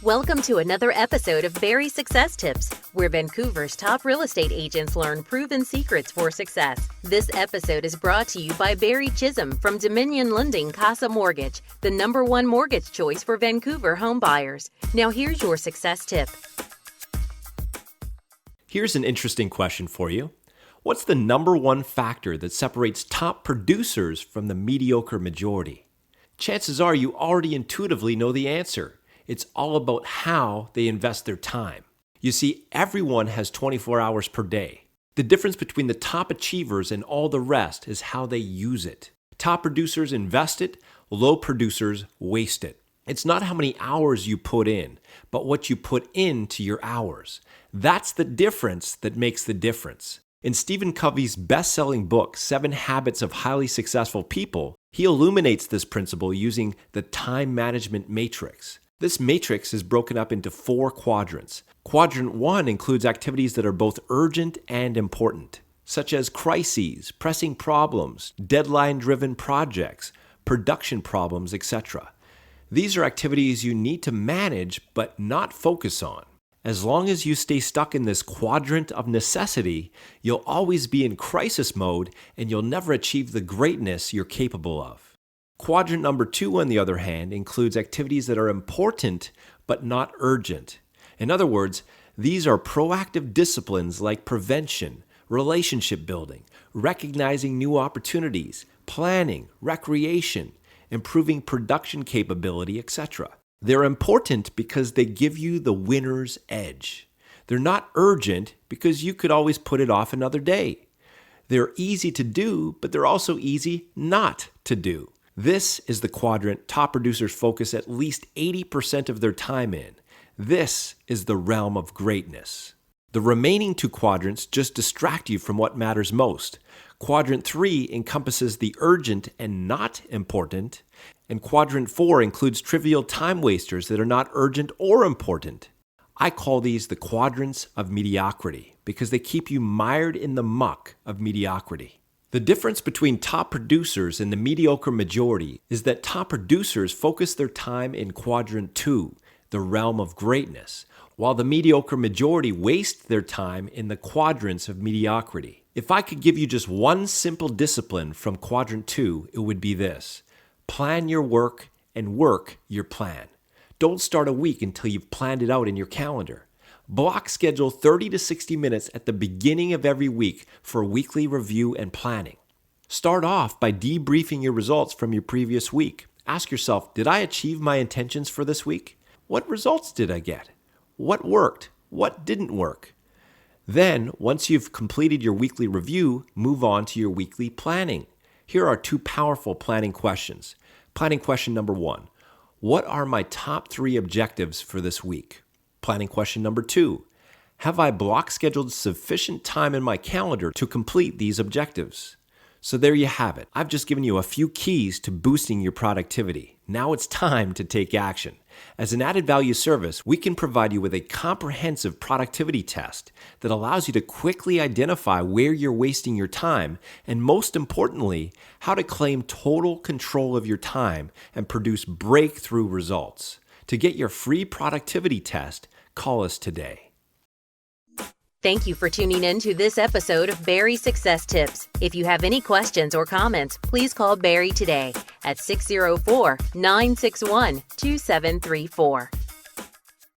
Welcome to another episode of Barry Success Tips, where Vancouver's top real estate agents learn proven secrets for success. This episode is brought to you by Barry Chisholm from Dominion Lending Casa Mortgage, the #1 mortgage choice for Vancouver home buyers. Now here's your success tip. Here's an interesting question for you. What's the #1 factor that separates top producers from the mediocre majority? Chances are you already intuitively know the answer. It's all about how they invest their time. You see, everyone has 24 hours per day. The difference between the top achievers and all the rest is how they use it. Top producers invest it, low producers waste it. It's not how many hours you put in, but what you put into your hours. That's the difference that makes the difference. In Stephen Covey's best-selling book, 7 Habits of Highly Successful People, he illuminates this principle using the time management matrix. This matrix is broken up into 4 quadrants. Quadrant 1 includes activities that are both urgent and important, such as crises, pressing problems, deadline-driven projects, production problems, etc. These are activities you need to manage but not focus on. As long as you stay stuck in this quadrant of necessity, you'll always be in crisis mode and you'll never achieve the greatness you're capable of. Quadrant number 2, on the other hand, includes activities that are important but not urgent. In other words, these are proactive disciplines like prevention, relationship building, recognizing new opportunities, planning, recreation, improving production capability, etc. They're important because they give you the winner's edge. They're not urgent because you could always put it off another day. They're easy to do, but they're also easy not to do. This is the quadrant top producers focus at least 80% of their time in. This is the realm of greatness. The remaining 2 quadrants just distract you from what matters most. Quadrant 3 encompasses the urgent and not important, and Quadrant 4 includes trivial time wasters that are not urgent or important. I call these the quadrants of mediocrity because they keep you mired in the muck of mediocrity. The difference between top producers and the mediocre majority is that top producers focus their time in Quadrant 2, the realm of greatness, while the mediocre majority waste their time in the quadrants of mediocrity. If I could give you just one simple discipline from Quadrant 2, it would be this: plan your work and work your plan. Don't start a week until you've planned it out in your calendar. Block schedule 30 to 60 minutes at the beginning of every week for weekly review and planning. Start off by debriefing your results from your previous week. Ask yourself, did I achieve my intentions for this week? What results did I get? What worked? What didn't work? Then, once you've completed your weekly review, move on to your weekly planning. Here are 2 powerful planning questions. Planning question number 1. What are my top 3 objectives for this week? Planning question number 2. Have I block scheduled sufficient time in my calendar to complete these objectives? So there you have it. I've just given you a few keys to boosting your productivity. Now it's time to take action. As an added value service, we can provide you with a comprehensive productivity test that allows you to quickly identify where you're wasting your time and, most importantly, how to claim total control of your time and produce breakthrough results. To get your free productivity test, call us today. Thank you for tuning in to this episode of Barry Success Tips. If you have any questions or comments, please call Barry today at 604-961-2734.